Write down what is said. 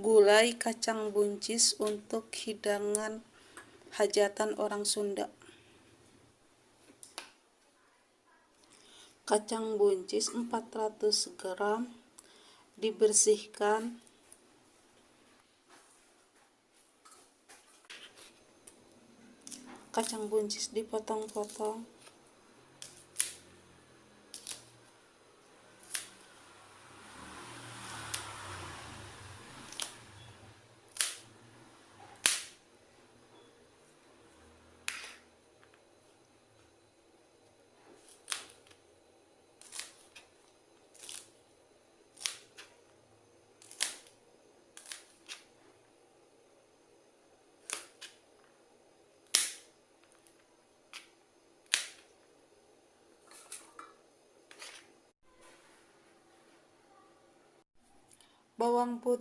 Gulai kacang buncis untuk hidangan hajatan orang Sunda. Kacang buncis 400 gram dibersihkan, kacang buncis dipotong-potong, bawang putih